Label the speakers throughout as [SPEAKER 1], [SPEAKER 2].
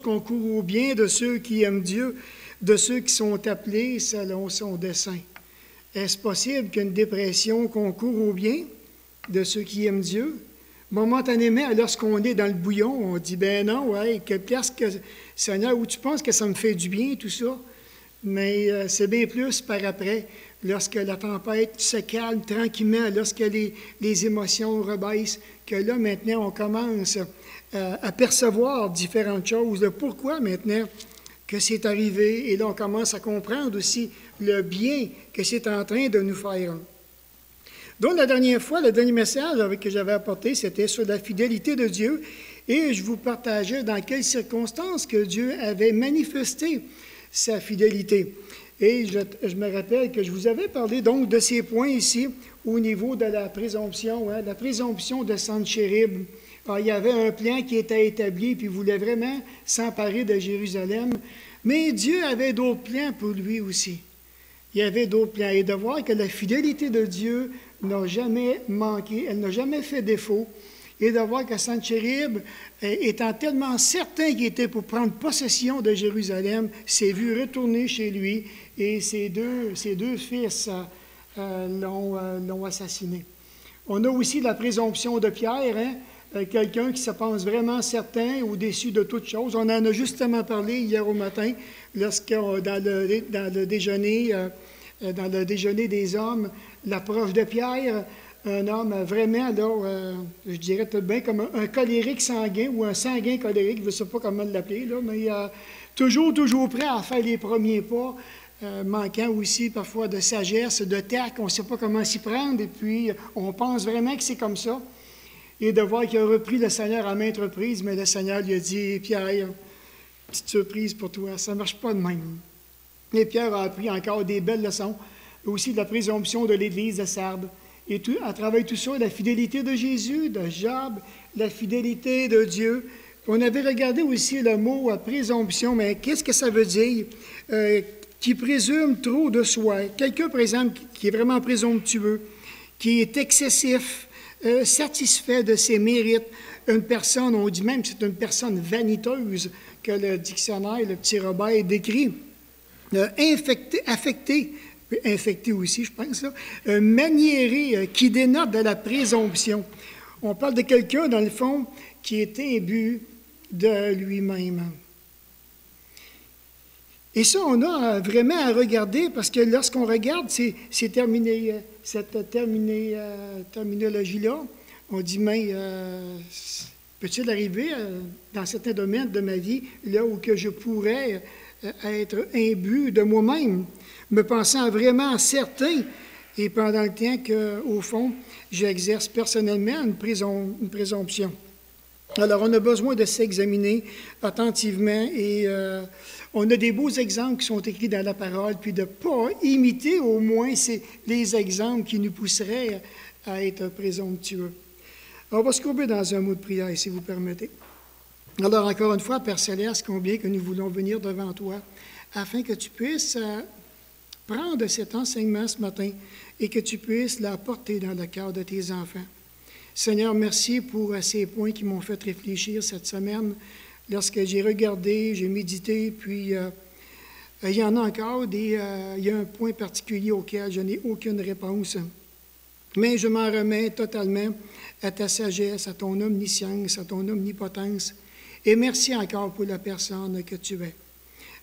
[SPEAKER 1] qu'on court au bien de ceux qui aiment Dieu, de ceux qui sont appelés selon son dessein. Est-ce possible qu'une dépression concourt au bien de ceux qui aiment Dieu? Momentanément, lorsqu'on est dans le bouillon, on dit, ben non, ouais, qu'est-ce que, Seigneur, où tu penses que ça me fait du bien, tout ça? Mais c'est bien plus par après, lorsque la tempête se calme tranquillement, lorsque les émotions rebaissent, que là, maintenant, on commence à percevoir différentes choses. Le pourquoi, maintenant, que c'est arrivé, et là, on commence à comprendre aussi le bien que c'est en train de nous faire. Donc, la dernière fois, le dernier message que j'avais apporté, c'était sur la fidélité de Dieu, et je vous partageais dans quelles circonstances que Dieu avait manifesté sa fidélité. Et je me rappelle que je vous avais parlé donc de ces points ici au niveau de la présomption, la présomption de Senchérib. Alors, il y avait un plan qui était établi, puis il voulait vraiment s'emparer de Jérusalem, mais Dieu avait d'autres plans pour lui aussi. Il y avait d'autres plans. Et de voir que la fidélité de Dieu n'a jamais manqué, elle n'a jamais fait défaut, et de voir que Senchérib, étant tellement certain qu'il était pour prendre possession de Jérusalem, s'est vu retourner chez lui, et ses deux fils l'ont assassiné. On a aussi la présomption de Pierre, quelqu'un qui se pense vraiment certain, au-dessus de toute chose. On en a justement parlé hier au matin, dans le déjeuner des hommes, l'approche de Pierre, un homme vraiment, là, je dirais peut-être bien comme un colérique sanguin ou un sanguin colérique, je ne sais pas comment l'appeler, là, mais toujours prêt à faire les premiers pas, manquant aussi parfois de sagesse, de tact, on ne sait pas comment s'y prendre, et puis on pense vraiment que c'est comme ça. Et de voir qu'il a repris le Seigneur à maintes reprises, mais le Seigneur lui a dit, Pierre, petite surprise pour toi, ça ne marche pas de même. Et Pierre a appris encore des belles leçons, aussi de la présomption de l'Église de Sardes. Et à travers tout ça, la fidélité de Jésus, de Job, la fidélité de Dieu. On avait regardé aussi le mot présomption, mais qu'est-ce que ça veut dire? Qui présume trop de soi. Quelqu'un, par exemple, qui est vraiment présomptueux, qui est excessif, satisfait de ses mérites. Une personne, on dit même que c'est une personne vaniteuse, que le dictionnaire, le petit Robert, décrit. Infecté aussi, je pense, là, maniéré, qui dénote de la présomption. On parle de quelqu'un, dans le fond, qui est imbu de lui-même. Et ça, on a vraiment à regarder, parce que lorsqu'on regarde cette terminologie-là, on dit, mais peut-il arriver dans certains domaines de ma vie, là où que je pourrais être imbu de moi-même, me pensant vraiment certain, et pendant le temps qu'au fond, j'exerce personnellement une présomption. Alors, on a besoin de s'examiner attentivement, et on a des beaux exemples qui sont écrits dans la parole, puis de ne pas imiter au moins les exemples qui nous pousseraient à être présomptueux. On va se courber dans un mot de prière, si vous permettez. Alors, encore une fois, Père Céleste, combien que nous voulons venir devant toi, afin que tu puisses prendre cet enseignement ce matin et que tu puisses l'apporter dans le cœur de tes enfants. Seigneur, merci pour ces points qui m'ont fait réfléchir cette semaine. Lorsque j'ai regardé, j'ai médité, puis il y en a encore il y a un point particulier auquel je n'ai aucune réponse. Mais je m'en remets totalement à ta sagesse, à ton omniscience, à ton omnipotence. Et merci encore pour la personne que tu es.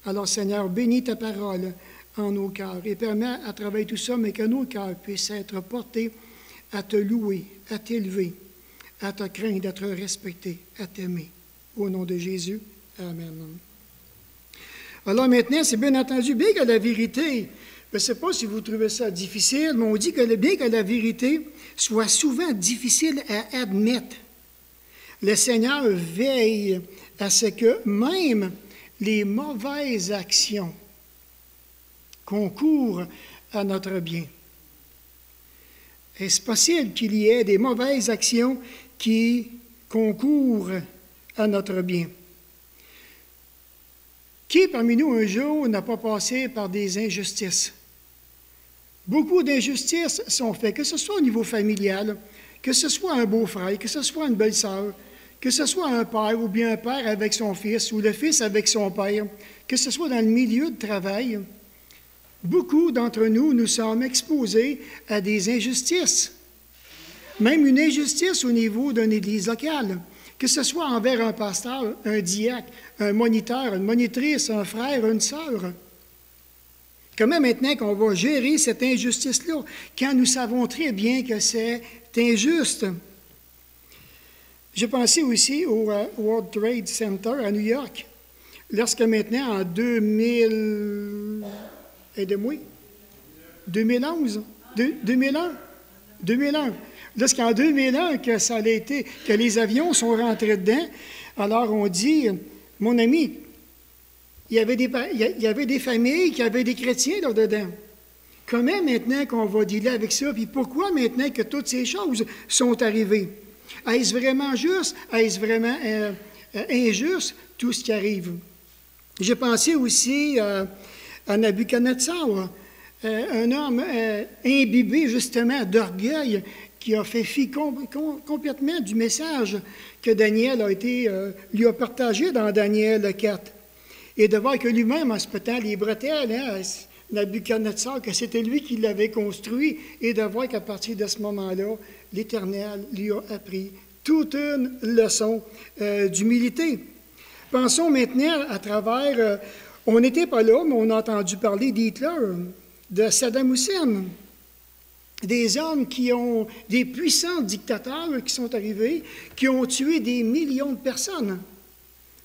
[SPEAKER 1] Alors, Seigneur, bénis ta parole en nos cœurs et permets à travers tout ça, mais que nos cœurs puissent être portés à te louer, à t'élever, à te craindre, à te respecter, à t'aimer. Au nom de Jésus, amen. Alors maintenant, c'est bien entendu, bien que la vérité, je ne sais pas si vous trouvez ça difficile, mais on dit que bien que la vérité soit souvent difficile à admettre, le Seigneur veille à ce que même les mauvaises actions concourent à notre bien. Est-ce possible qu'il y ait des mauvaises actions qui concourent à notre bien? Qui parmi nous un jour n'a pas passé par des injustices? Beaucoup d'injustices sont faites, que ce soit au niveau familial, que ce soit un beau-frère, que ce soit une belle-sœur, que ce soit un père ou bien un père avec son fils ou le fils avec son père, que ce soit dans le milieu de travail, beaucoup d'entre nous, nous sommes exposés à des injustices, même une injustice au niveau d'une église locale, que ce soit envers un pasteur, un diacre, un moniteur, une monitrice, un frère, une sœur. Comment maintenant qu'on va gérer cette injustice-là, quand nous savons très bien que c'est injuste? J'ai pensé aussi au World Trade Center à New York, lorsque maintenant, en 2000... Aidez-moi. 2011? 2001. Lorsqu'en 2001, que ça a été, que les avions sont rentrés dedans, alors on dit, mon ami, il y avait des familles qui avaient des chrétiens là-dedans. Comment maintenant qu'on va dealer avec ça? Puis pourquoi maintenant que toutes ces choses sont arrivées? Est-ce vraiment juste? Est-ce vraiment injuste, tout ce qui arrive? J'ai pensé aussi à Nabuchodonosor, un homme imbibé justement d'orgueil qui a fait fi complètement du message que Daniel lui a partagé dans Daniel 4. Et de voir que lui-même, en se pétant les bretelles, Nabuchodonosor, que c'était lui qui l'avait construit, et de voir qu'à partir de ce moment-là, l'Éternel lui a appris toute une leçon d'humilité. Pensons maintenant à travers, on n'était pas là, mais on a entendu parler d'Hitler, de Saddam Hussein, des hommes des puissants dictateurs qui sont arrivés, qui ont tué des millions de personnes.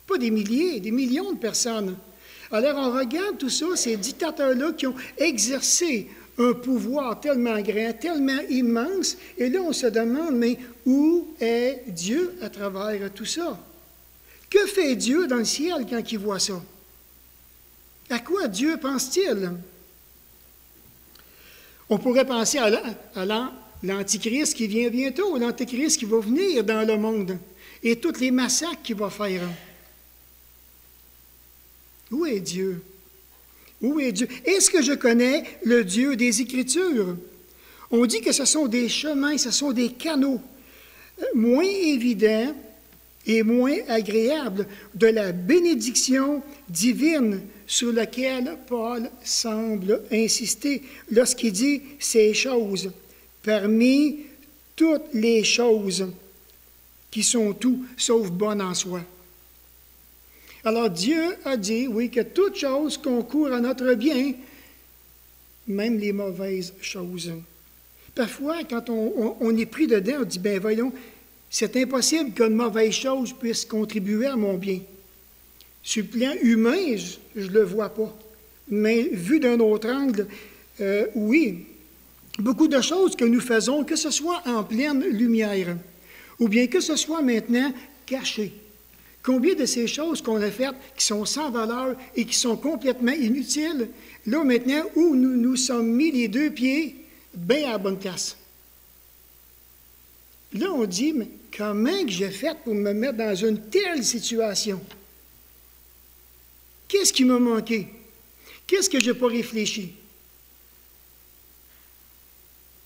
[SPEAKER 1] Pas des milliers, des millions de personnes. Alors on regarde tout ça, ces dictateurs-là qui ont exercé un pouvoir tellement grand, tellement immense, et là on se demande, mais où est Dieu à travers tout ça? Que fait Dieu dans le ciel quand il voit ça? À quoi Dieu pense-t-il? On pourrait penser à l'Antichrist qui vient bientôt, l'Antichrist qui va venir dans le monde, et tous les massacres qu'il va faire. Où est Dieu? Où est Dieu? Est-ce que je connais le Dieu des Écritures? On dit que ce sont des chemins, ce sont des canaux moins évidents et moins agréables de la bénédiction divine sur laquelle Paul semble insister lorsqu'il dit ces choses, parmi toutes les choses qui sont tout sauf bonnes en soi. Alors Dieu a dit, oui, que toute chose concourt à notre bien, même les mauvaises choses. Parfois, quand on est pris dedans, on dit, ben voyons, c'est impossible qu'une mauvaise chose puisse contribuer à mon bien. Sur le plan humain, je ne le vois pas. Mais vu d'un autre angle, oui, beaucoup de choses que nous faisons, que ce soit en pleine lumière, ou bien que ce soit maintenant caché. Combien de ces choses qu'on a faites qui sont sans valeur et qui sont complètement inutiles, là maintenant où nous nous sommes mis les deux pieds bien à la bonne place. Là on dit, mais comment que j'ai fait pour me mettre dans une telle situation? Qu'est-ce qui m'a manqué? Qu'est-ce que je n'ai pas réfléchi?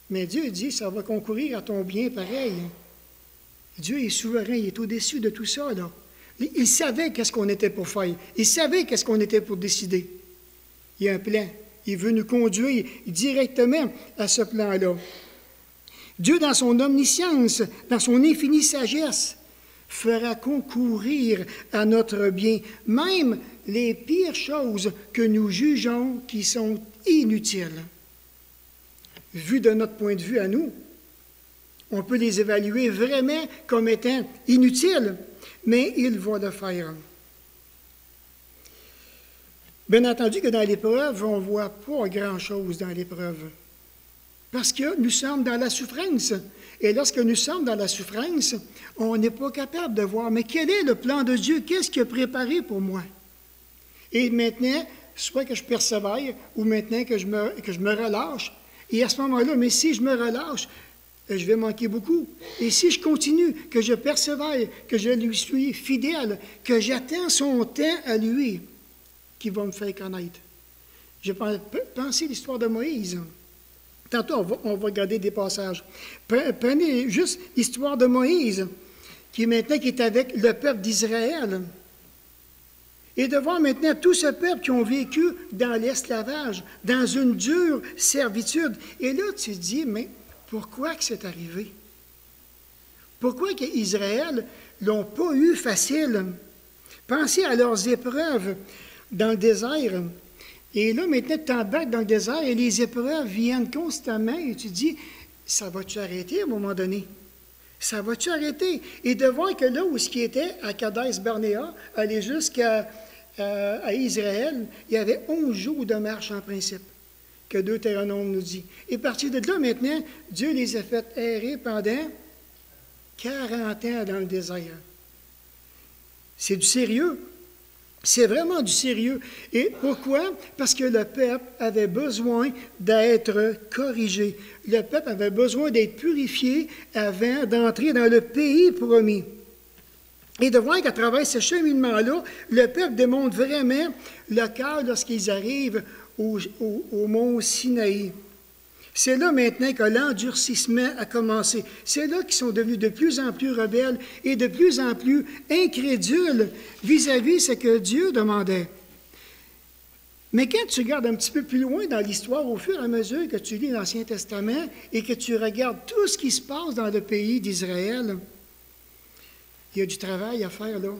[SPEAKER 1] Mais Dieu dit, ça va concourir à ton bien pareil. Dieu est souverain, il est au-dessus de tout ça, là. Il savait qu'est-ce qu'on était pour faire. Il savait qu'est-ce qu'on était pour décider. Il y a un plan. Il veut nous conduire directement à ce plan-là. Dieu, dans son omniscience, dans son infinie sagesse, fera concourir à notre bien, même les pires choses que nous jugeons qui sont inutiles. Vu de notre point de vue à nous, on peut les évaluer vraiment comme étant inutiles, mais il va le faire. Bien entendu que dans l'épreuve, on ne voit pas grand-chose dans l'épreuve. Parce que nous sommes dans la souffrance. Et lorsque nous sommes dans la souffrance, on n'est pas capable de voir, mais quel est le plan de Dieu? Qu'est-ce qu'il a préparé pour moi? Et maintenant, soit que je persévère, ou maintenant que je me relâche. Et à ce moment-là, mais si je me relâche, je vais manquer beaucoup. Et si je continue, que je persévère, que je lui suis fidèle, que j'attends son temps à lui, qui va me faire connaître. Je pensais à l'histoire de Moïse. Tantôt, on va regarder des passages. Prenez juste l'histoire de Moïse, qui est avec le peuple d'Israël. Et de voir maintenant tout ce peuple qui ont vécu dans l'esclavage, dans une dure servitude. Et là, tu te dis, mais pourquoi que c'est arrivé? Pourquoi qu'Israël ne l'ont pas eu facile? Pensez à leurs épreuves dans le désert. Et là, maintenant, tu t'embarques dans le désert et les épreuves viennent constamment et tu te dis, ça va-tu arrêter à un moment donné? Ça va-tu arrêter? Et de voir que là où ce qui était, à Kadès-Barnéa, aller jusqu'à Israël, il y avait 11 jours de marche en principe, que Deutéronome nous dit. Et à partir de là, maintenant, Dieu les a fait errer pendant 40 ans dans le désert. C'est du sérieux. C'est vraiment du sérieux. Et pourquoi? Parce que le peuple avait besoin d'être corrigé. Le peuple avait besoin d'être purifié avant d'entrer dans le pays promis. Et de voir qu'à travers ce cheminement-là, le peuple démontre vraiment le cœur lorsqu'ils arrivent au mont Sinaï. C'est là maintenant que l'endurcissement a commencé. C'est là qu'ils sont devenus de plus en plus rebelles et de plus en plus incrédules vis-à-vis de ce que Dieu demandait. Mais quand tu regardes un petit peu plus loin dans l'histoire, au fur et à mesure que tu lis l'Ancien Testament et que tu regardes tout ce qui se passe dans le pays d'Israël, il y a du travail à faire là.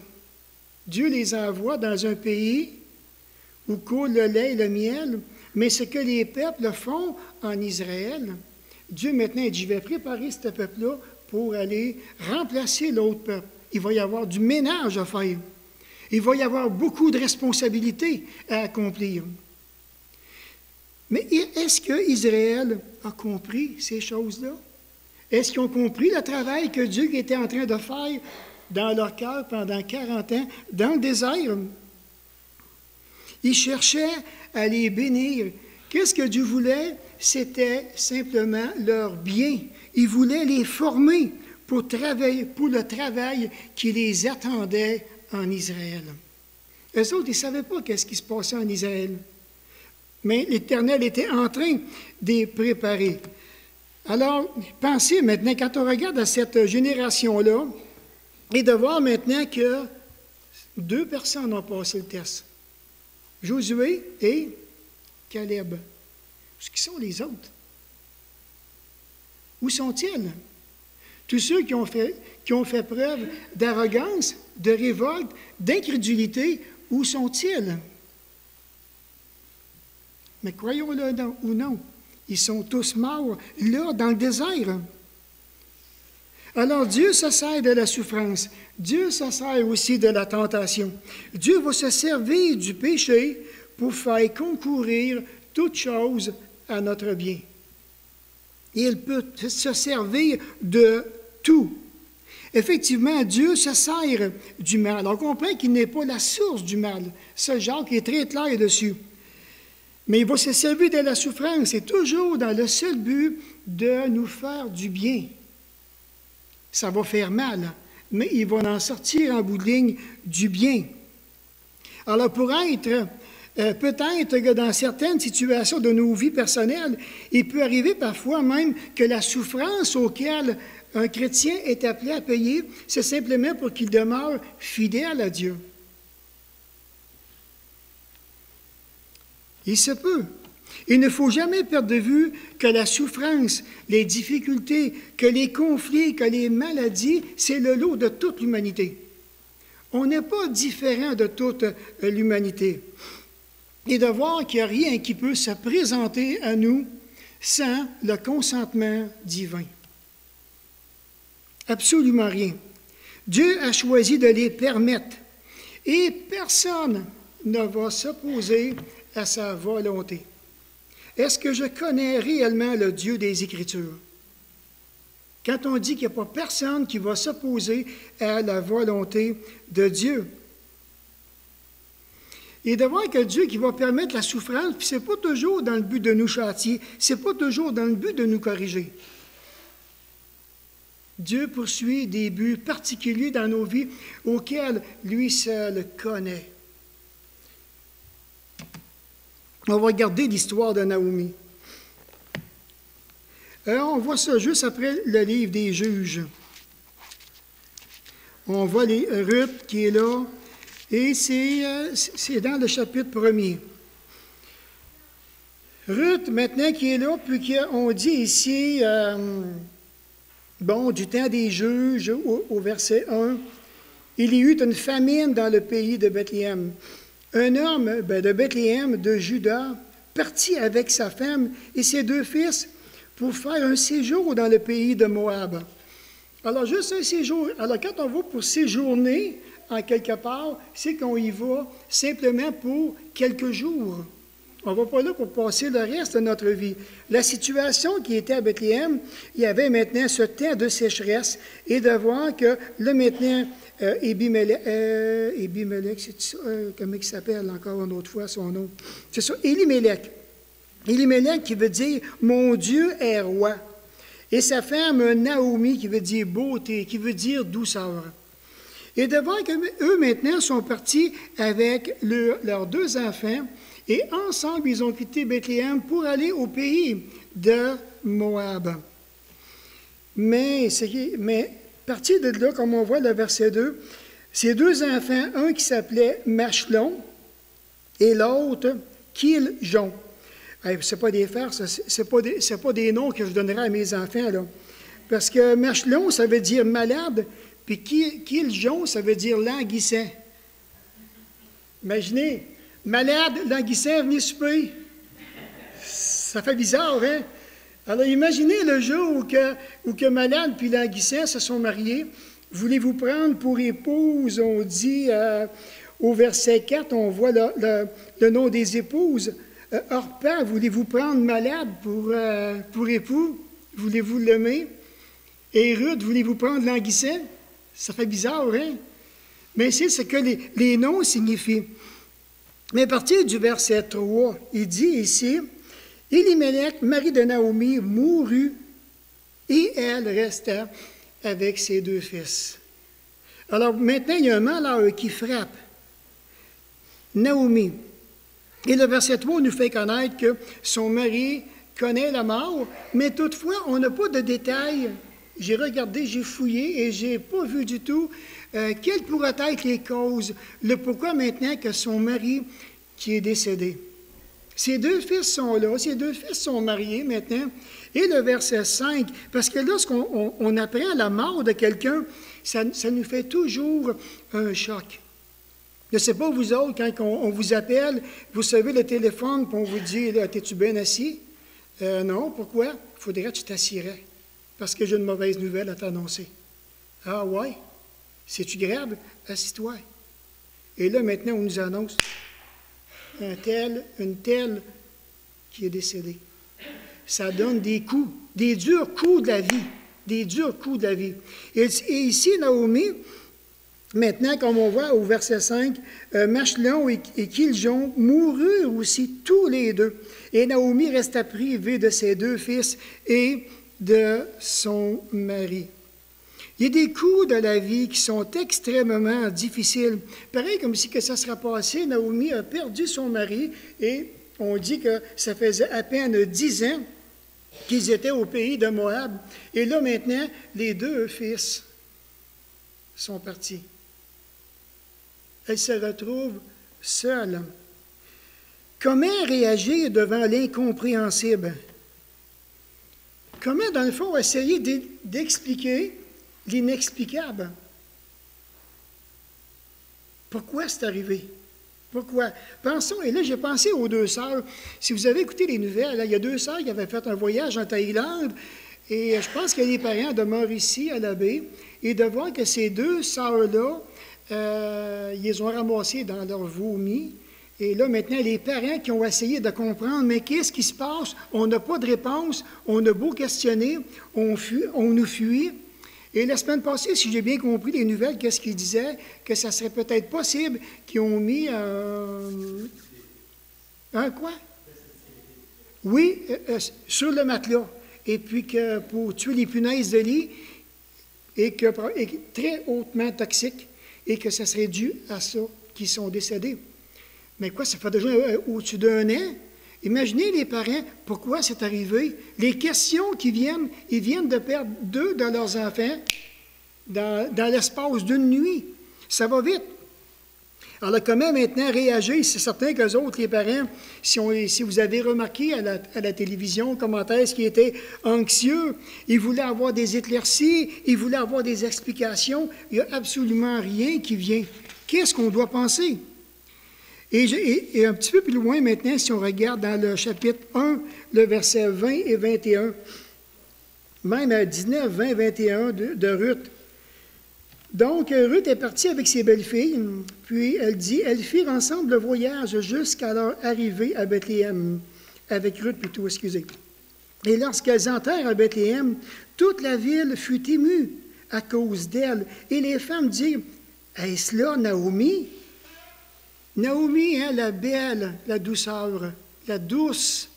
[SPEAKER 1] Dieu les envoie dans un pays où coule le lait et le miel, mais ce que les peuples font en Israël, Dieu maintenant dit, je vais préparer ce peuple-là pour aller remplacer l'autre peuple. Il va y avoir du ménage à faire. Il va y avoir beaucoup de responsabilités à accomplir. Mais est-ce qu'Israël a compris ces choses-là? Est-ce qu'ils ont compris le travail que Dieu était en train de faire dans leur cœur pendant 40 ans dans le désert? Ils cherchaient à les bénir. Qu'est-ce que Dieu voulait? C'était simplement leur bien. Il voulait les former pour le travail qui les attendait en Israël. Eux autres, ils ne savaient pas qu'est-ce qui se passait en Israël. Mais l'Éternel était en train de les préparer. Alors, pensez maintenant, quand on regarde à cette génération-là, et de voir maintenant que 2 personnes ont passé le test. Josué et Caleb. Qui sont les autres? Où sont-ils? Tous ceux qui ont fait preuve d'arrogance, de révolte, d'incrédulité, où sont-ils? Mais croyons-le ou non, ils sont tous morts là, dans le désert. Alors Dieu se sert de la souffrance. Dieu se sert aussi de la tentation. Dieu va se servir du péché pour faire concourir toute chose à notre bien. Et il peut se servir de tout. Effectivement, Dieu se sert du mal. On comprend qu'il n'est pas la source du mal. Ça, Jacques est très clair dessus. Mais il va se servir de la souffrance, et toujours dans le seul but de nous faire du bien. Ça va faire mal, mais il va en sortir en bout de ligne du bien. Alors, pour être, peut-être que dans certaines situations de nos vies personnelles, il peut arriver parfois même que la souffrance auquel un chrétien est appelé à payer, c'est simplement pour qu'il demeure fidèle à Dieu. Il se peut. Il ne faut jamais perdre de vue que la souffrance, les difficultés, que les conflits, que les maladies, c'est le lot de toute l'humanité. On n'est pas différent de toute l'humanité. Et de voir qu'il n'y a rien qui peut se présenter à nous sans le consentement divin. Absolument rien. Dieu a choisi de les permettre. Et personne ne va s'opposer à sa volonté. Est-ce que je connais réellement le Dieu des Écritures? Quand on dit qu'il n'y a pas personne qui va s'opposer à la volonté de Dieu. Et de voir que Dieu qui va permettre la souffrance, puis ce n'est pas toujours dans le but de nous châtier, ce n'est pas toujours dans le but de nous corriger. Dieu poursuit des buts particuliers dans nos vies auxquels lui seul connaît. On va regarder l'histoire de Naomi. On voit ça juste après le livre des Juges. On voit Ruth qui est là, et c'est dans le chapitre 1er. Ruth, maintenant, qui est là, puis on dit ici, du temps des juges, au verset 1, il y eut une famine dans le pays de Bethléem. Un homme de Bethléem, de Juda, partit avec sa femme et ses 2 fils pour faire un séjour dans le pays de Moab. Alors, juste un séjour. Alors, quand on va pour séjourner en quelque part, c'est qu'on y va simplement pour quelques jours. On ne va pas là pour passer le reste de notre vie. La situation qui était à Bethléem, il y avait maintenant ce temps de sécheresse et de voir que là maintenant, Ébimelech, c'est ça, comment il s'appelle encore une autre fois son nom? C'est ça, Élimélec. Élimélec qui veut dire « Mon Dieu est roi ». Et sa femme Naomi qui veut dire « beauté », qui veut dire « douceur ». Et de voir qu'eux maintenant sont partis avec leurs 2 enfants et ensemble ils ont quitté Bethléem pour aller au pays de Moab. Mais parti de là, comme on voit le verset 2, ces 2 enfants, un qui s'appelait Machlon et l'autre Kiljon. Ce n'est pas des farces, ce n'est pas des noms que je donnerai à mes enfants, là. Parce que Machlon, ça veut dire malade, puis Kiljon, ça veut dire languissant. Imaginez, malade, languissant, venez souper. Ça fait bizarre, hein? Alors, imaginez le jour où que malade puis languissant se sont mariés. Voulez-vous prendre pour épouse, on dit au verset 4, on voit le nom des épouses. Orpan, voulez-vous prendre malade pour époux? Voulez-vous l'aimer? Et Ruth, voulez-vous prendre languissant? Ça fait bizarre, hein? Mais c'est ce que les noms signifient. Mais à partir du verset 3, il dit ici, Élimélec, mari de Naomi, mourut et elle resta avec ses 2 fils. Alors maintenant, il y a un malheur qui frappe Naomi. Et le verset 3 nous fait connaître que son mari connaît la mort, mais toutefois, on n'a pas de détails. J'ai regardé, j'ai fouillé et je n'ai pas vu du tout quelles pourraient être les causes, le pourquoi maintenant que son mari qui est décédé. Ses 2 fils sont là, ses 2 fils sont mariés maintenant. Et le verset 5, parce que lorsqu'on apprend la mort de quelqu'un, ça nous fait toujours un choc. Je ne sais pas, vous autres, quand on vous appelle, vous savez le téléphone, puis on vous dit, « T'es-tu bien assis? » Non, pourquoi? Il faudrait que tu t'assirais, parce que j'ai une mauvaise nouvelle à t'annoncer. « Ah ouais? C'est-tu grave? Assis-toi. » Et là, maintenant, on nous annonce une telle qui est décédée. Ça donne des coups, des durs coups de la vie, des durs coups de la vie. Et ici, Naomi, maintenant, comme on voit au verset 5, Machlon et Kiljon moururent aussi tous les 2. Et Naomi resta privée de ses 2 fils et de son mari. Il y a des coups de la vie qui sont extrêmement difficiles. Pareil comme si que ça sera passé, Naomi a perdu son mari et on dit que ça faisait à peine 10 ans qu'ils étaient au pays de Moab. Et là, maintenant, les 2 fils sont partis. Elle se retrouve seule. Comment réagir devant l'incompréhensible? Comment, dans le fond, essayer d'expliquer l'inexplicable? Pourquoi c'est arrivé? Pourquoi? Pensons, et là, j'ai pensé aux 2 sœurs. Si vous avez écouté les nouvelles, là, il y a 2 sœurs qui avaient fait un voyage en Thaïlande, et je pense que les parents demeurent ici, à la baie, et de voir que ces 2 sœurs-là, ils les ont ramassées dans leur vomi. Et là, maintenant, les parents qui ont essayé de comprendre, mais qu'est-ce qui se passe? On n'a pas de réponse, on a beau questionner, on nous fuit. Et la semaine passée, si j'ai bien compris les nouvelles, qu'est-ce qu'ils disaient? Que ça serait peut-être possible qu'ils ont mis un quoi? Oui, sur le matelas. Et puis que pour tuer les punaises de lit, et très hautement toxique, et que ça serait dû à ça qu'ils sont décédés. Mais quoi, ça fait déjà au-dessus d'1 an? Imaginez les parents, pourquoi c'est arrivé? Les questions qui viennent, ils viennent de perdre 2 de leurs enfants. dans l'espace d'une nuit. Ça va vite. Alors, comment maintenant réagir? C'est certain qu'eux autres, les parents, si vous avez remarqué à la télévision, comment est-ce qu'ils étaient anxieux, ils voulaient avoir des éclaircies, ils voulaient avoir des explications. Il n'y a absolument rien qui vient. Qu'est-ce qu'on doit penser? Et un petit peu plus loin maintenant, si on regarde dans le chapitre 1, le verset 20 et 21, même à 19, 20, 21 de Ruth. Donc, Ruth est partie avec ses belles-filles, puis elle dit, elles firent ensemble le voyage jusqu'à leur arrivée à Bethléem, avec Ruth plutôt, excusez. Et lorsqu'elles entrèrent à Bethléem, toute la ville fut émue à cause d'elle. Et les femmes dirent, est-ce là Naomi? Naomi, hein, la belle, la douceur, la douce.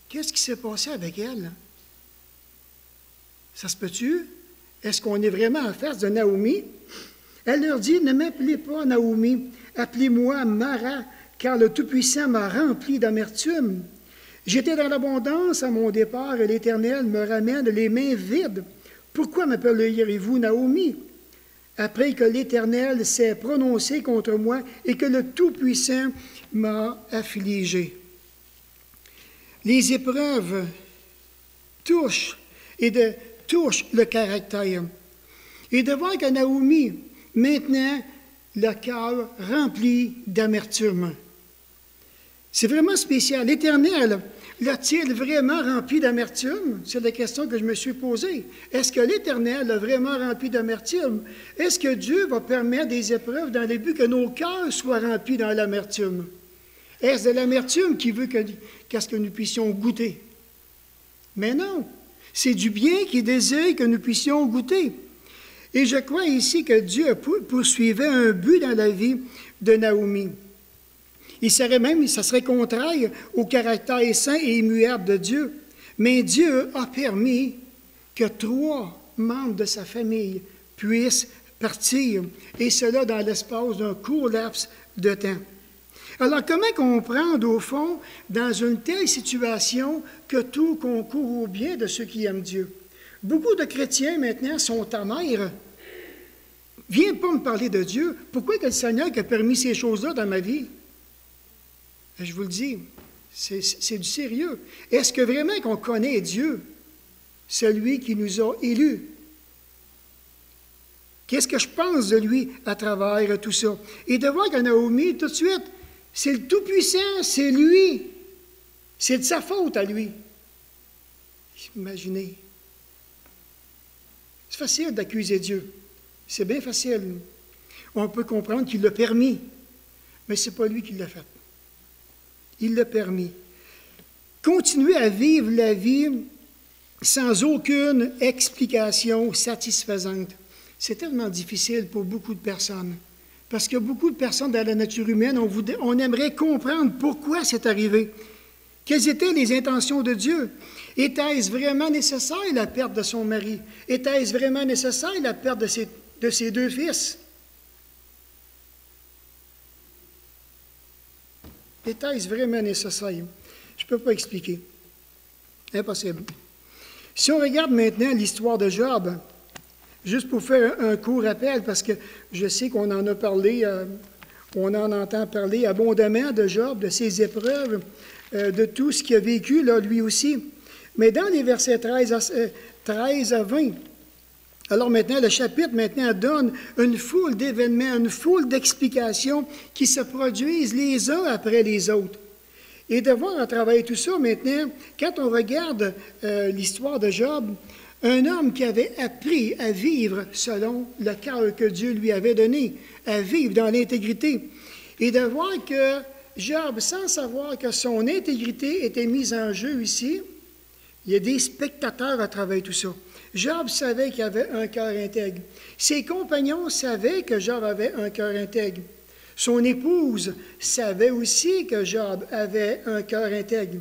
[SPEAKER 1] Qu'est-ce qui s'est passé avec elle? Ça se peut-tu? Est-ce qu'on est vraiment en face de Naomi? Elle leur dit, ne m'appelez pas Naomi, appelez-moi Mara, car le Tout-Puissant m'a rempli d'amertume. J'étais dans l'abondance à mon départ et l'Éternel me ramène les mains vides. Pourquoi m'appelleriez-vous Naomi? Après que l'Éternel s'est prononcé contre moi et que le Tout-Puissant m'a affligé. Les épreuves touchent le caractère. Et de voir que Naomi, maintenant, le cœur rempli d'amertume. C'est vraiment spécial. L'Éternel l'a-t-il vraiment rempli d'amertume? C'est la question que je me suis posée. Est-ce que l'Éternel l'a vraiment rempli d'amertume? Est-ce que Dieu va permettre des épreuves dans le but que nos cœurs soient remplis dans l'amertume? Est-ce de l'amertume qui veut qu'est-ce que nous puissions goûter? Mais non. C'est du bien qu'il désire que nous puissions goûter. Et je crois ici que Dieu poursuivait un but dans la vie de Naomi. Ça serait contraire au caractère saint et immuable de Dieu. Mais Dieu a permis que 3 membres de sa famille puissent partir, et cela dans l'espace d'un court laps de temps. Alors, comment comprendre, au fond, dans une telle situation, que tout concourt au bien de ceux qui aiment Dieu? Beaucoup de chrétiens, maintenant, sont amers. Viens pas me parler de Dieu. Pourquoi que le Seigneur a permis ces choses-là dans ma vie? Je vous le dis, c'est du sérieux. Est-ce que vraiment qu'on connaît Dieu, celui qui nous a élus? Qu'est-ce que je pense de lui à travers tout ça? Et de voir que Naomi, tout de suite, c'est le Tout-Puissant, c'est lui. C'est de sa faute à lui. Imaginez. C'est facile d'accuser Dieu. C'est bien facile. On peut comprendre qu'il l'a permis, mais ce n'est pas lui qui l'a fait. Il l'a permis. Continuer à vivre la vie sans aucune explication satisfaisante. C'est tellement difficile pour beaucoup de personnes. Parce que beaucoup de personnes dans la nature humaine, on aimerait comprendre pourquoi c'est arrivé. Quelles étaient les intentions de Dieu? Était-ce vraiment nécessaire la perte de son mari? Était-ce vraiment nécessaire la perte de ses 2 fils? Était-ce vraiment nécessaire? Je ne peux pas expliquer. Impossible. Si on regarde maintenant l'histoire de Job, juste pour faire un court rappel, parce que je sais qu'on en a parlé, on en entend parler abondamment de Job, de ses épreuves, de tout ce qu'il a vécu, là, lui aussi. Mais dans les versets 13 à 20, alors maintenant, le chapitre maintenant donne une foule d'événements, une foule d'explications qui se produisent les uns après les autres. Et de voir à travers tout ça maintenant, quand on regarde l'histoire de Job, un homme qui avait appris à vivre selon le cœur que Dieu lui avait donné, à vivre dans l'intégrité, et de voir que Job, sans savoir que son intégrité était mise en jeu ici, il y a des spectateurs à travers tout ça. Job savait qu'il avait un cœur intègre. Ses compagnons savaient que Job avait un cœur intègre. Son épouse savait aussi que Job avait un cœur intègre.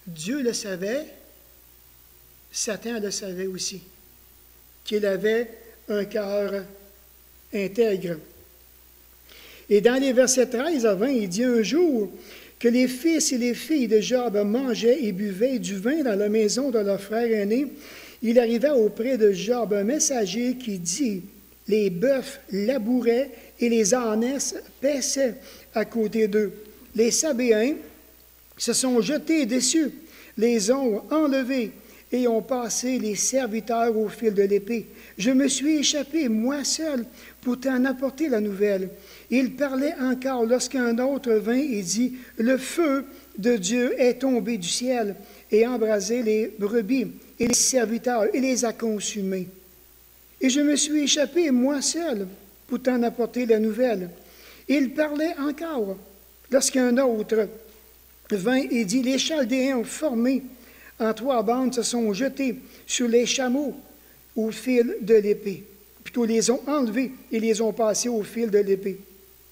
[SPEAKER 1] Dieu le savait, Satan le savait aussi, qu'il avait un cœur intègre. Et dans les versets 13 à 20, il dit un jour que les fils et les filles de Job mangeaient et buvaient du vin dans la maison de leur frère aîné. il arriva auprès de Job un messager qui dit, « Les bœufs labouraient et les ânesses paissaient à côté d'eux. Les Sabéens se sont jetés dessus, les ont enlevés et ont passé les serviteurs au fil de l'épée. Je me suis échappé, moi seul, pour t'en apporter la nouvelle. » Il parlait encore lorsqu'un autre vint et dit, « Le feu de Dieu est tombé du ciel et a embrasé les brebis et les serviteurs et les a consumés. Et je me suis échappé, moi seul, pour t'en apporter la nouvelle. » Il parlait encore lorsqu'un autre vint et dit, « Les Chaldéens formés en 3 bandes se sont jetés sur les chameaux au fil de l'épée. » Plutôt, les ont enlevés et les ont passés au fil de l'épée.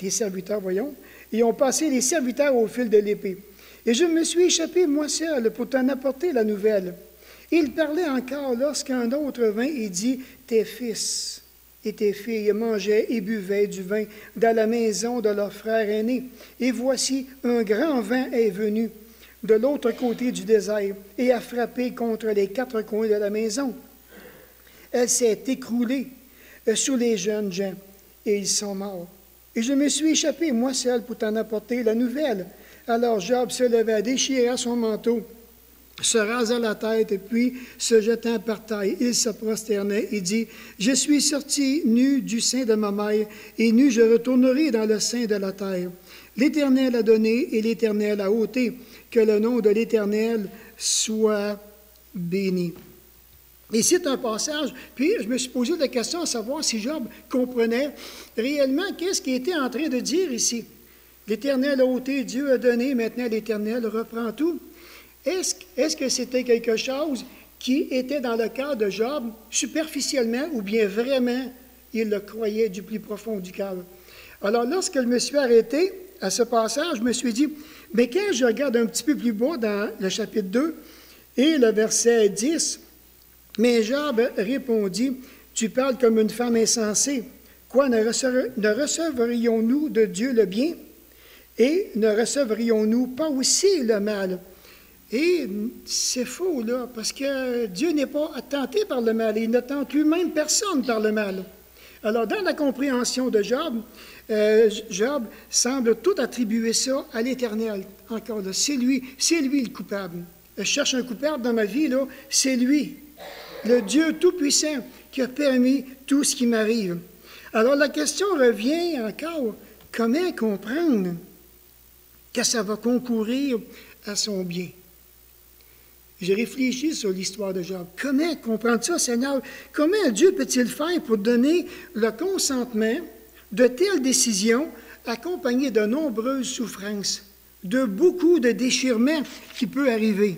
[SPEAKER 1] Les serviteurs, voyons. Ils ont passé les serviteurs au fil de l'épée. Et je me suis échappé, moi seul, pour t'en apporter la nouvelle. Il parlait encore lorsqu'un autre vint et dit, « Tes fils et tes filles mangeaient et buvaient du vin dans la maison de leur frère aîné. Et voici, un grand vent est venu de l'autre côté du désert et a frappé contre les 4 coins de la maison. Elle s'est écroulée sous les jeunes gens et ils sont morts. Et je me suis échappé, moi seul, pour t'en apporter la nouvelle. » Alors Job se leva, déchira son manteau, se rasa la tête, et puis, se jetant par terre, il se prosternait et dit, « Je suis sorti nu du sein de ma mère, et nu je retournerai dans le sein de la terre. L'Éternel a donné, et l'Éternel a ôté. Que le nom de l'Éternel soit béni. » Et c'est un passage, puis je me suis posé la question à savoir si Job comprenait réellement qu'est-ce qu'il était en train de dire ici. L'Éternel a ôté, Dieu a donné, maintenant l'Éternel reprend tout. Est-ce que c'était quelque chose qui était dans le cœur de Job superficiellement ou bien vraiment il le croyait du plus profond du cœur? Alors lorsque je me suis arrêté à ce passage, je me suis dit, mais quand je regarde un petit peu plus bas dans le chapitre 2 et le verset 10, « Mais Job répondit, « Tu parles comme une femme insensée. Quoi, ne recevrions-nous de Dieu le bien et ne recevrions-nous pas aussi le mal? » Et c'est faux, là, parce que Dieu n'est pas tenté par le mal. Il ne tente lui-même personne par le mal. Alors, dans la compréhension de Job, Job semble tout attribuer ça à l'Éternel. Encore là, c'est lui le coupable. Je cherche un coupable dans ma vie, là, c'est lui, le Dieu Tout-Puissant, qui a permis tout ce qui m'arrive. Alors, la question revient encore, comment comprendre que ça va concourir à son bien? J'ai réfléchi sur l'histoire de Job. Comment comprendre ça, Seigneur? Comment Dieu peut-il faire pour donner le consentement de telles décisions accompagnées de nombreuses souffrances, de beaucoup de déchirements qui peut arriver?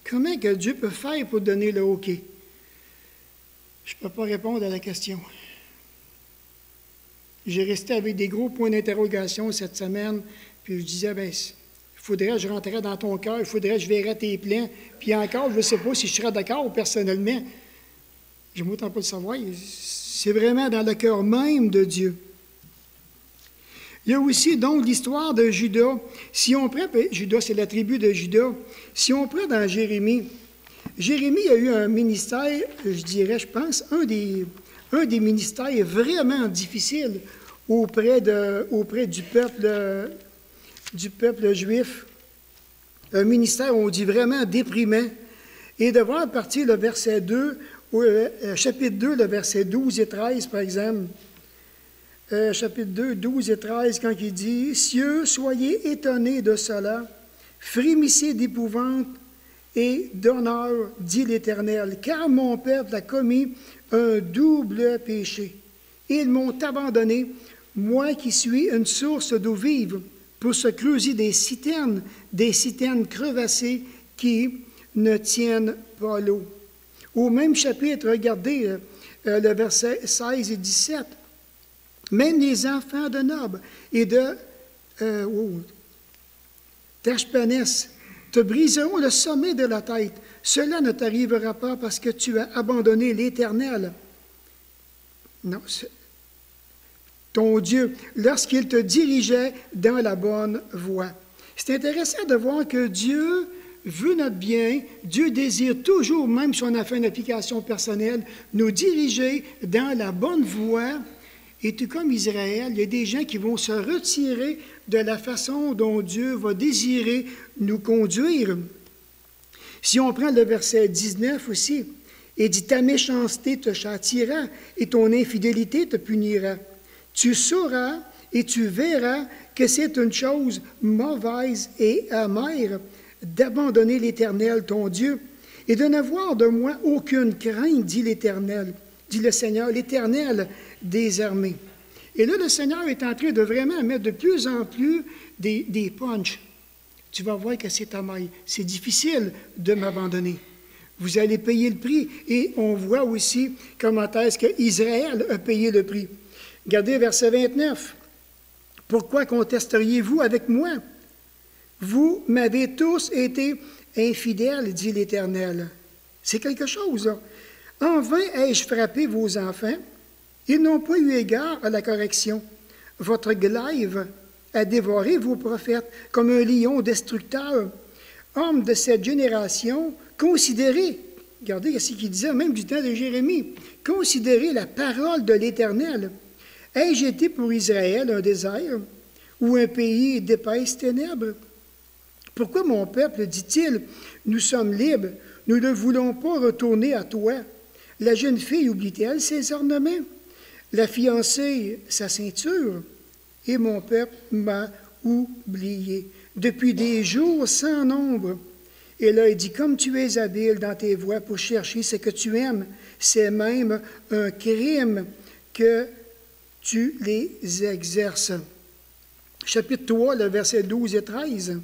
[SPEAKER 1] Comment que Dieu peut faire pour donner le OK? Je ne peux pas répondre à la question. J'ai resté avec des gros points d'interrogation cette semaine, puis je disais, bien, il faudrait que je rentrerais dans ton cœur, il faudrait que je verrais tes plans. Puis encore, je ne sais pas si je serais d'accord personnellement. Je m'entends pas le savoir. C'est vraiment dans le cœur même de Dieu. Il y a aussi donc l'histoire de Judas. Si on prend, Judas, c'est la tribu de Judas. Si on prend dans Jérémie, Jérémie a eu un ministère, je dirais, je pense, un des ministères vraiment difficiles auprès du peuple juif, un ministère, on dit, vraiment déprimant. Et de voir à partir le verset 2, chapitre 2, le verset 12 et 13, par exemple, chapitre 2, 12 et 13, quand il dit « Cieux, soyez étonnés de cela, frémissez d'épouvante et d'honneur, dit l'Éternel, car mon peuple a commis un double péché. Ils m'ont abandonné, moi qui suis une source d'eau vive, pour se creuser des citernes crevassées qui ne tiennent pas l'eau. » Au même chapitre, regardez le verset 16 et 17. « Même les enfants de Nob et de Tachpanès te briseront le sommet de la tête. Cela ne t'arrivera pas parce que tu as abandonné l'Éternel. » Non, ton Dieu, lorsqu'il te dirigeait dans la bonne voie. C'est intéressant de voir que Dieu veut notre bien. Dieu désire toujours, même si on a fait une application personnelle, nous diriger dans la bonne voie. Et tout comme Israël, il y a des gens qui vont se retirer de la façon dont Dieu va désirer nous conduire. Si on prend le verset 19 aussi, il dit « Ta méchanceté te châtiera et ton infidélité te punira. Tu sauras et tu verras que c'est une chose mauvaise et amère d'abandonner l'Éternel, ton Dieu, et de n'avoir de moi aucune crainte, dit l'Éternel, dit le Seigneur, l'Éternel des armées. » Et là, le Seigneur est en train de vraiment mettre de plus en plus des punchs. Tu vas voir que c'est amer. C'est difficile de m'abandonner. Vous allez payer le prix. Et on voit aussi comment est-ce qu'Israël a payé le prix. Regardez verset 29. « Pourquoi contesteriez-vous avec moi? Vous m'avez tous été infidèles, dit l'Éternel. » C'est quelque chose, là. « En vain ai-je frappé vos enfants. Ils n'ont pas eu égard à la correction. Votre glaive a dévoré vos prophètes comme un lion destructeur. Hommes de cette génération, considérez, regardez ce qu'il disait même du temps de Jérémie, considérez la parole de l'Éternel. Ai-je été pour Israël un désert ou un pays d'épaisses ténèbres? Pourquoi mon peuple, dit-il, nous sommes libres, nous ne voulons pas retourner à toi? La jeune fille oublie-t-elle ses ornements? La fiancée, sa ceinture? Et mon peuple m'a oublié depuis des jours sans nombre. Et là, il dit, comme tu es habile dans tes voies pour chercher ce que tu aimes, c'est même un crime que tu les exerces. Chapitre 3, le verset 12 et 13.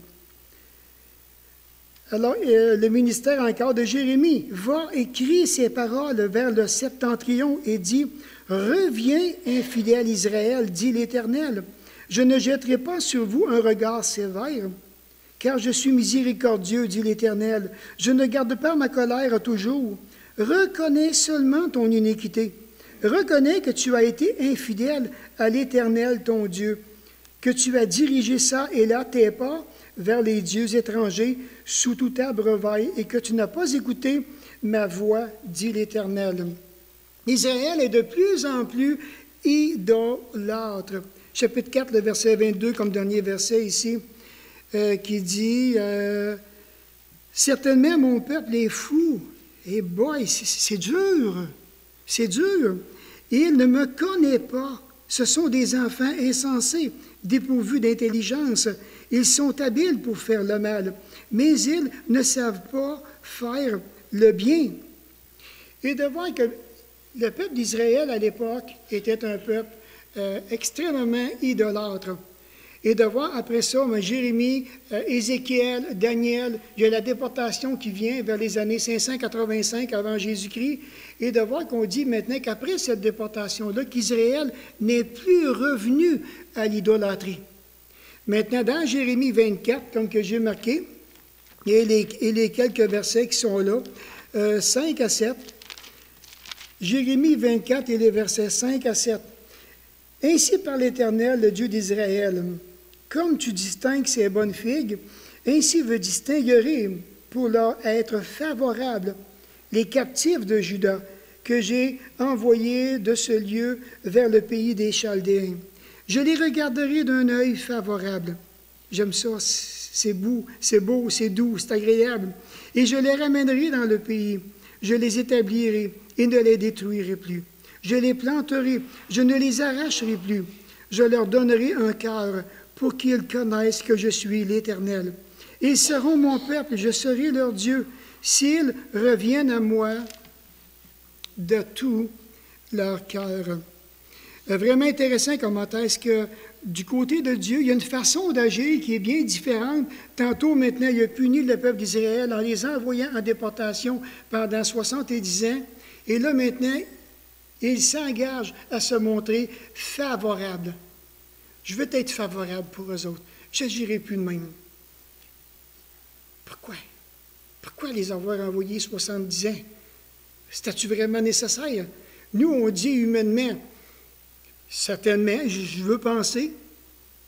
[SPEAKER 1] Alors, le ministère encore de Jérémie va écrire ces paroles vers le septentrion et dit, « Reviens, infidèle Israël, dit l'Éternel, je ne jetterai pas sur vous un regard sévère, car je suis miséricordieux, dit l'Éternel, je ne garde pas ma colère toujours. Reconnais seulement ton iniquité. Reconnais que tu as été infidèle à l'Éternel, ton Dieu, que tu as dirigé ça et là tes pas vers les dieux étrangers sous toute abreuvaille et que tu n'as pas écouté ma voix, dit l'Éternel. » Israël est de plus en plus idolâtre. Chapitre 4, le verset 22, comme dernier verset ici, qui dit « Certainement, mon peuple est fou. » Et boy, c'est dur. C'est dur. Il ne me connaît pas. Ce sont des enfants insensés, dépourvus d'intelligence. Ils sont habiles pour faire le mal, mais ils ne savent pas faire le bien. Et de voir que le peuple d'Israël à l'époque était un peuple extrêmement idolâtre. Et de voir après ça, Jérémie, Ézéchiel, Daniel, il y a la déportation qui vient vers les années 585 avant Jésus-Christ, et de voir qu'on dit maintenant qu'après cette déportation-là, qu'Israël n'est plus revenu à l'idolâtrie. Maintenant, dans Jérémie 24, comme que j'ai marqué, et les quelques versets qui sont là, 5 à 7, Jérémie 24 et les versets 5 à 7. « Ainsi par l'Éternel, le Dieu d'Israël, comme tu distingues ces bonnes figues, ainsi je distinguerai pour leur être favorable les captifs de Juda que j'ai envoyés de ce lieu vers le pays des Chaldéens. Je les regarderai d'un œil favorable. » J'aime ça, c'est beau, c'est doux, c'est agréable. « Et je les ramènerai dans le pays. Je les établirai et ne les détruirai plus. Je les planterai, je ne les arracherai plus. Je leur donnerai un cœur pour qu'ils connaissent que je suis l'Éternel. Ils seront mon peuple, je serai leur Dieu, s'ils reviennent à moi de tout leur cœur. » Vraiment intéressant comment est-ce que du côté de Dieu, il y a une façon d'agir qui est bien différente. Tantôt, maintenant, il a puni le peuple d'Israël en les envoyant en déportation pendant 70 ans. Et là, maintenant, il s'engage à se montrer favorable. Je veux être favorable pour eux autres. Je n'agirai plus de même. Pourquoi? Pourquoi les avoir envoyés 70 ans? C'était-tu vraiment nécessaire? Nous, on dit humainement, certainement, je veux penser,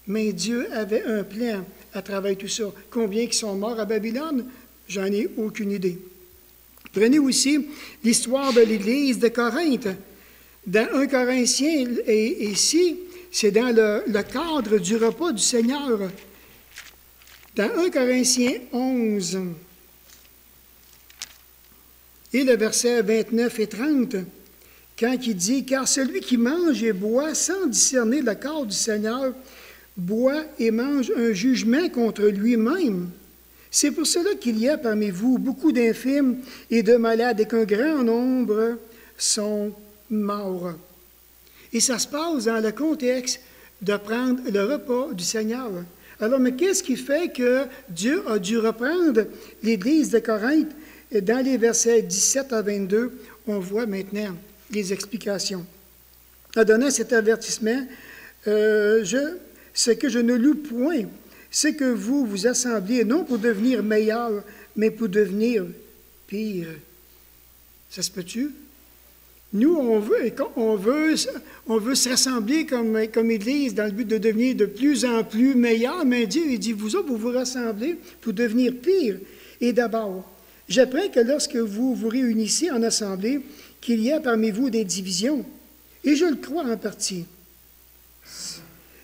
[SPEAKER 1] mais Dieu avait un plan à travers tout ça. Combien qui sont morts à Babylone? J'en ai aucune idée. Prenez aussi l'histoire de l'Église de Corinthe. Dans 1 Corinthiens, et ici, c'est dans le cadre du repas du Seigneur. Dans 1 Corinthiens 11, et le verset 29 et 30, quand il dit « Car celui qui mange et boit sans discerner le corps du Seigneur, boit et mange un jugement contre lui-même. C'est pour cela qu'il y a parmi vous beaucoup d'infirmes et de malades et qu'un grand nombre sont morts. » Et ça se passe dans le contexte de prendre le repas du Seigneur. Alors, mais qu'est-ce qui fait que Dieu a dû reprendre l'Église de Corinthe? Dans les versets 17 à 22, on voit maintenant les explications. En donnant cet avertissement, ce que je ne loue point, c'est que vous vous assembliez non pour devenir meilleur, mais pour devenir pire. Ça se peut-tu? Nous, on veut se rassembler comme Église dans le but de devenir de plus en plus meilleur, mais Dieu, il dit, vous autres, vous vous rassemblez pour devenir pire. Et d'abord, j'apprends que lorsque vous vous réunissez en assemblée, qu'il y a parmi vous des divisions. Et je le crois en partie.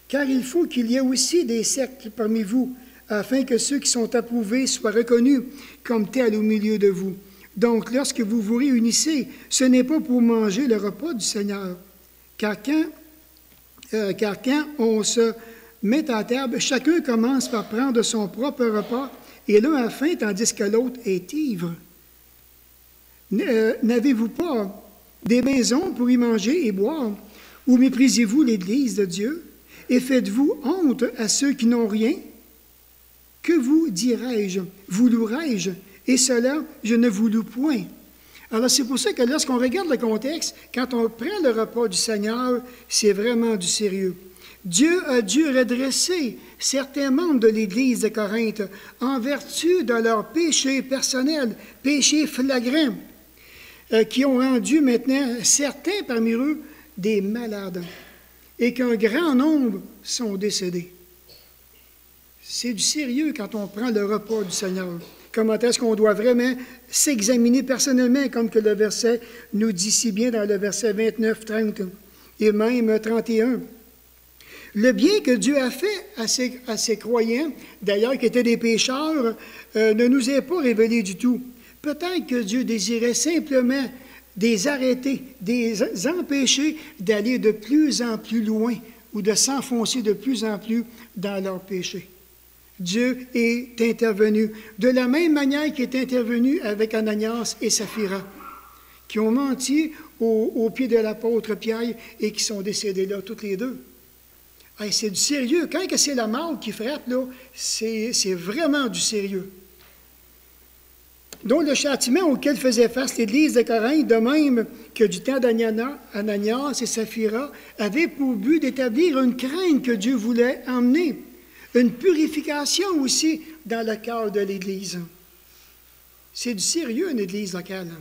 [SPEAKER 1] Car il faut qu'il y ait aussi des sectes parmi vous, afin que ceux qui sont approuvés soient reconnus comme tels au milieu de vous. Donc, lorsque vous vous réunissez, ce n'est pas pour manger le repas du Seigneur. Car quand on se met à table, chacun commence par prendre son propre repas, et l'un a faim tandis que l'autre est ivre. N'avez-vous pas des maisons pour y manger et boire? Ou méprisez-vous l'Église de Dieu? Et faites-vous honte à ceux qui n'ont rien? Que vous dirai-je? Vous louerai-je? Et cela, je ne vous loue point. Alors, c'est pour ça que lorsqu'on regarde le contexte, quand on prend le repas du Seigneur, c'est vraiment du sérieux. Dieu a dû redresser certains membres de l'Église de Corinthe en vertu de leurs péchés personnels, péchés flagrants, qui ont rendu maintenant certains parmi eux des malades et qu'un grand nombre sont décédés. C'est du sérieux quand on prend le repas du Seigneur. Comment est-ce qu'on doit vraiment s'examiner personnellement, comme que le verset nous dit si bien dans le verset 29, 30 et même 31. Le bien que Dieu a fait à ses croyants, d'ailleurs qui étaient des pécheurs, ne nous est pas révélé du tout. Peut-être que Dieu désirait simplement des arrêter, des empêcher d'aller de plus en plus loin ou de s'enfoncer de plus en plus dans leurs péchés. Dieu est intervenu de la même manière qu'il est intervenu avec Ananias et Saphira, qui ont menti au pied de l'apôtre Pierre et qui sont décédés là, toutes les deux. Hey, c'est du sérieux. Quand c'est la mort qui frappe, là, c'est vraiment du sérieux. Donc, le châtiment auquel faisait face l'Église de Corinthe, de même que du temps d'Ananias et Saphira, avait pour but d'établir une crainte que Dieu voulait emmener, une purification aussi dans le cœur de l'Église. C'est du sérieux, une Église locale.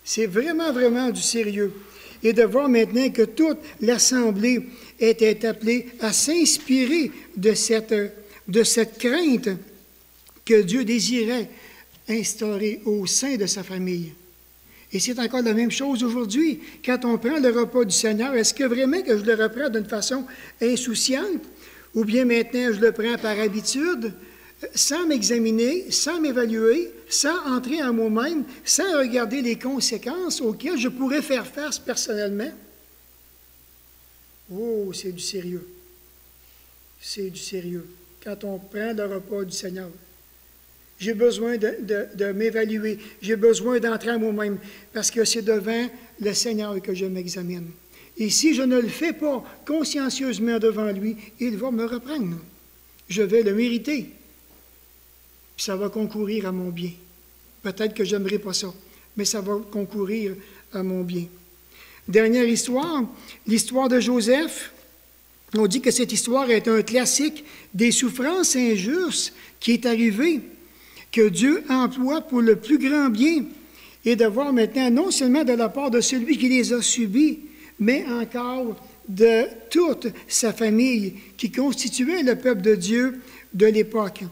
[SPEAKER 1] C'est vraiment, vraiment du sérieux. Et de voir maintenant que toute l'Assemblée était appelée à s'inspirer de cette crainte que Dieu désirait instaurer au sein de sa famille. Et c'est encore la même chose aujourd'hui. Quand on prend le repas du Seigneur, est-ce que vraiment que je le reprends d'une façon insouciante? Ou bien maintenant je le prends par habitude, sans m'examiner, sans m'évaluer, sans entrer en moi-même, sans regarder les conséquences auxquelles je pourrais faire face personnellement? Oh, c'est du sérieux. C'est du sérieux. Quand on prend le repas du Seigneur, j'ai besoin de m'évaluer, j'ai besoin d'entrer en moi-même, parce que c'est devant le Seigneur que je m'examine. Et si je ne le fais pas consciencieusement devant lui, il va me reprendre. Je vais le mériter. Puis ça va concourir à mon bien. Peut-être que je n'aimerais pas ça, mais ça va concourir à mon bien. Dernière histoire, l'histoire de Joseph. On dit que cette histoire est un classique des souffrances injustes qui est arrivé, que Dieu emploie pour le plus grand bien, et de voir maintenant non seulement de la part de celui qui les a subis, mais encore de toute sa famille qui constituait le peuple de Dieu de l'époque.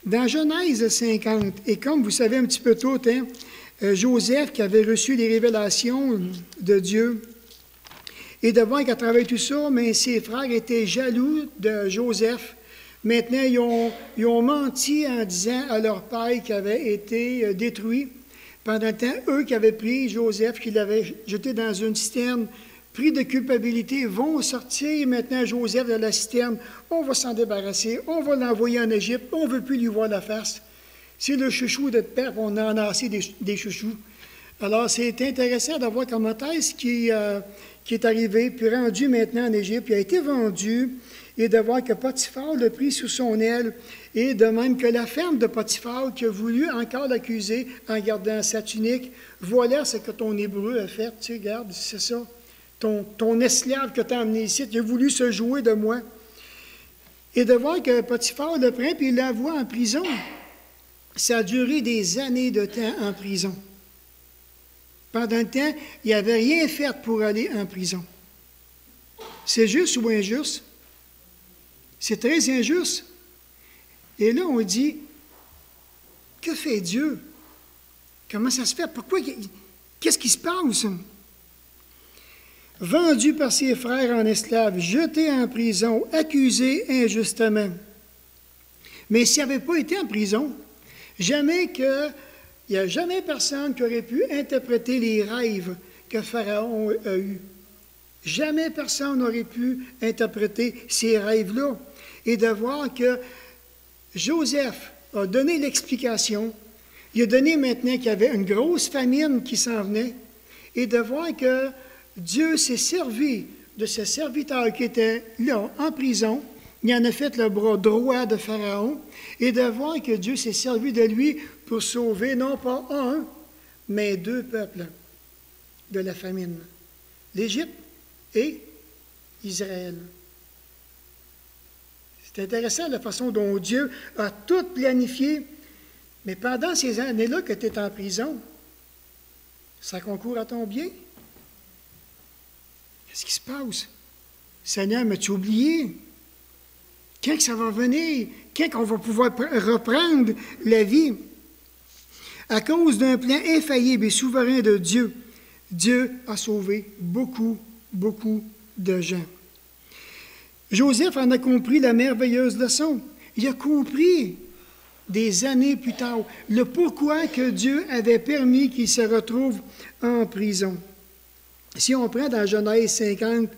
[SPEAKER 1] Dans Genèse 50, et comme vous savez un petit peu tout, hein, Joseph qui avait reçu les révélations de Dieu, et de voir qu'à travers tout ça, mais ses frères étaient jaloux de Joseph. Maintenant, ils ont menti en disant à leur père qu'il avait été détruit. Pendant le temps, eux qui avaient pris Joseph, qui l'avaient jeté dans une citerne, pris de culpabilité, vont sortir maintenant Joseph de la citerne. On va s'en débarrasser, on va l'envoyer en Égypte, on ne veut plus lui voir la face. C'est le chouchou de père, on en a assez des chouchous. Alors, c'est intéressant de voir comment est-ce qui est arrivé, puis rendu maintenant en Égypte, il a été vendu, et de voir que Potiphar l'a pris sous son aile, et de même que la femme de Potiphar qui a voulu encore l'accuser en gardant sa tunique, voilà ce que ton Hébreu a fait, tu sais, regarde, c'est ça, ton esclave que tu as emmené ici, il a voulu se jouer de moi. Et de voir que Potiphar le prend, puis il l'envoie en prison. Ça a duré des années de temps en prison. Pendant le temps, il n'avait rien fait pour aller en prison. C'est juste ou injuste? C'est très injuste. Et là, on dit, que fait Dieu? Comment ça se fait? Pourquoi? Qu'est-ce qui se passe? Vendu par ses frères en esclaves, jeté en prison, accusé injustement. Mais s'il n'avait pas été en prison, il n'y a jamais personne qui aurait pu interpréter les rêves que Pharaon a eus. Jamais personne n'aurait pu interpréter ces rêves-là. Et de voir que Joseph a donné l'explication, il a donné maintenant qu'il y avait une grosse famine qui s'en venait, et de voir que Dieu s'est servi de ce serviteur qui était là, en prison. Il en a fait le bras droit de Pharaon, et de voir que Dieu s'est servi de lui pour sauver non pas un, mais deux peuples de la famine, l'Égypte et Israël. C'est intéressant la façon dont Dieu a tout planifié, mais pendant ces années-là que tu es en prison, ça concourt à ton bien. Qu'est-ce qui se passe? Seigneur, m'as-tu oublié? Quand que ça va venir? Quand qu'on va pouvoir reprendre la vie? À cause d'un plan infaillible et souverain de Dieu, Dieu a sauvé beaucoup, beaucoup de gens. Joseph en a compris la merveilleuse leçon. Il a compris des années plus tard le pourquoi que Dieu avait permis qu'il se retrouve en prison. Si on prend dans Genèse 50,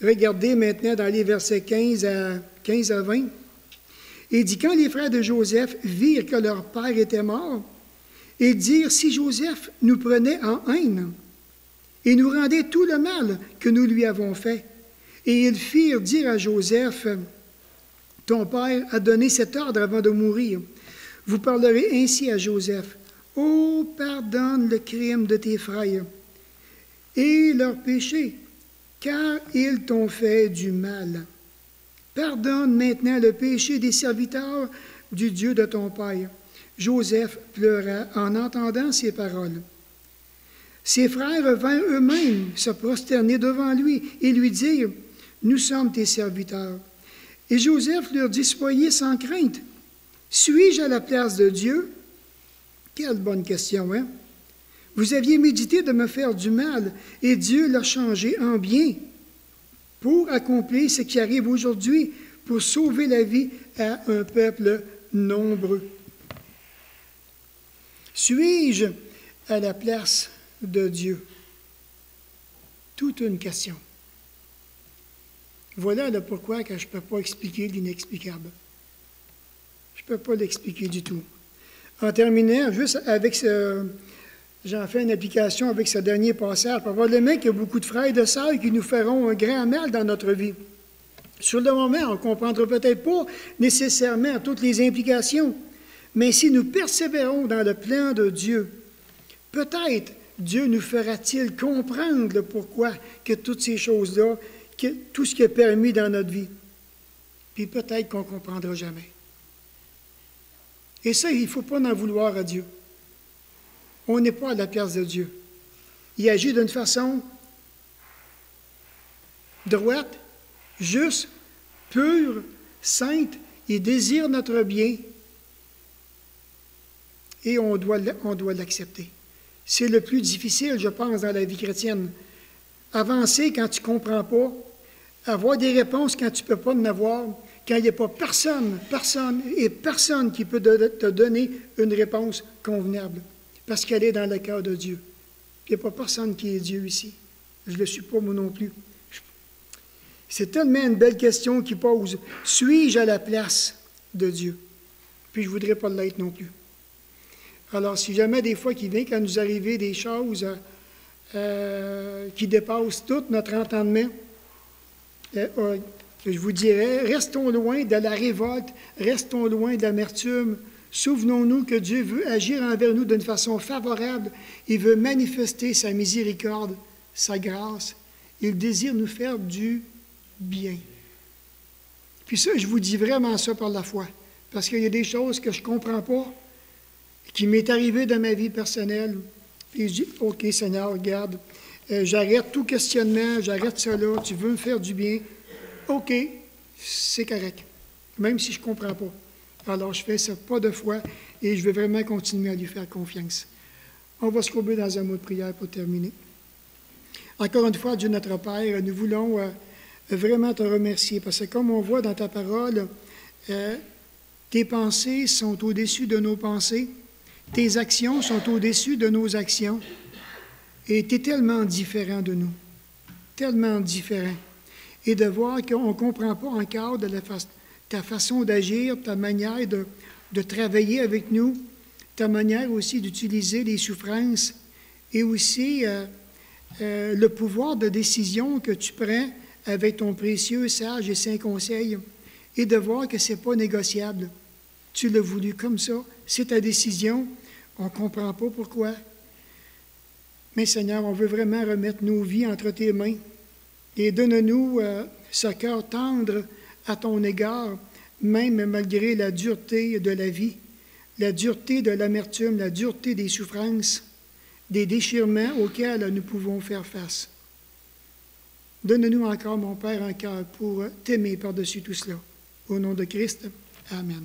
[SPEAKER 1] regardez maintenant dans les versets 15 à 20, il dit, quand les frères de Joseph virent que leur père était mort, ils dirent, si Joseph nous prenait en haine et nous rendait tout le mal que nous lui avons fait. Et ils firent dire à Joseph, ton père a donné cet ordre avant de mourir. Vous parlerez ainsi à Joseph, oh, pardonne le crime de tes frères et leur péché, car ils t'ont fait du mal. Pardonne maintenant le péché des serviteurs du Dieu de ton père. Joseph pleura en entendant ces paroles. Ses frères vinrent eux-mêmes se prosterner devant lui et lui dirent, nous sommes tes serviteurs. Et Joseph leur dit, soyez sans crainte. Suis-je à la place de Dieu? Quelle bonne question, hein? Vous aviez médité de me faire du mal, et Dieu l'a changé en bien pour accomplir ce qui arrive aujourd'hui, pour sauver la vie à un peuple nombreux. Suis-je à la place de Dieu? Toute une question. Voilà le pourquoi que je ne peux pas expliquer l'inexplicable. Je ne peux pas l'expliquer du tout. En terminant, juste avec j'en fais une application avec ce dernier passage. Probablement qu'il y a beaucoup de frères et de sœurs qui nous feront un grand mal dans notre vie. Sur le moment, on ne comprendra peut-être pas nécessairement toutes les implications, mais si nous persévérons dans le plan de Dieu, peut-être Dieu nous fera-t-il comprendre le pourquoi que toutes ces choses-là, que tout ce qui est permis dans notre vie. Puis peut-être qu'on ne comprendra jamais. Et ça, il ne faut pas en vouloir à Dieu. On n'est pas à la place de Dieu. Il agit d'une façon droite, juste, pure, sainte. Il désire notre bien. et on doit l'accepter. C'est le plus difficile, je pense, dans la vie chrétienne. Avancer quand tu ne comprends pas, avoir des réponses quand tu ne peux pas en avoir, quand il n'y a pas personne qui peut te donner une réponse convenable, parce qu'elle est dans le cœur de Dieu. Il n'y a pas personne qui est Dieu ici. Je ne le suis pas, moi non plus. C'est tellement une belle question qui pose. Suis-je à la place de Dieu? Puis je ne voudrais pas l'être non plus. Alors, si jamais des fois qu'il vient, quand nous arriver des choses qui dépassent tout notre entendement, je vous dirais, restons loin de la révolte, restons loin de l'amertume. Souvenons-nous que Dieu veut agir envers nous d'une façon favorable. Il veut manifester sa miséricorde, sa grâce. Il désire nous faire du bien. Puis ça, je vous dis vraiment ça par la foi. Parce qu'il y a des choses que je ne comprends pas, qui m'est arrivé dans ma vie personnelle. Puis je dis, OK, Seigneur, regarde, j'arrête tout questionnement, j'arrête cela, tu veux me faire du bien. OK, c'est correct, même si je ne comprends pas. Alors, je fais ça pas de foi et je vais vraiment continuer à lui faire confiance. On va se courber dans un mot de prière pour terminer. Encore une fois, Dieu notre Père, nous voulons vraiment te remercier parce que comme on voit dans ta parole, tes pensées sont au-dessus de nos pensées, tes actions sont au-dessus de nos actions et tu es tellement différent de nous, tellement différent. Et de voir qu'on ne comprend pas encore de ta façon d'agir, ta manière de travailler avec nous, ta manière aussi d'utiliser les souffrances et aussi le pouvoir de décision que tu prends avec ton précieux, sage et saint conseil et de voir que ce n'est pas négociable. Tu l'as voulu comme ça, c'est ta décision, on ne comprend pas pourquoi. Mais Seigneur, on veut vraiment remettre nos vies entre tes mains. Et donne-nous ce cœur tendre à ton égard, même malgré la dureté de la vie, la dureté de l'amertume, la dureté des souffrances, des déchirements auxquels nous pouvons faire face. Donne-nous encore, mon Père, un cœur pour t'aimer par-dessus tout cela. Au nom de Christ, Amen.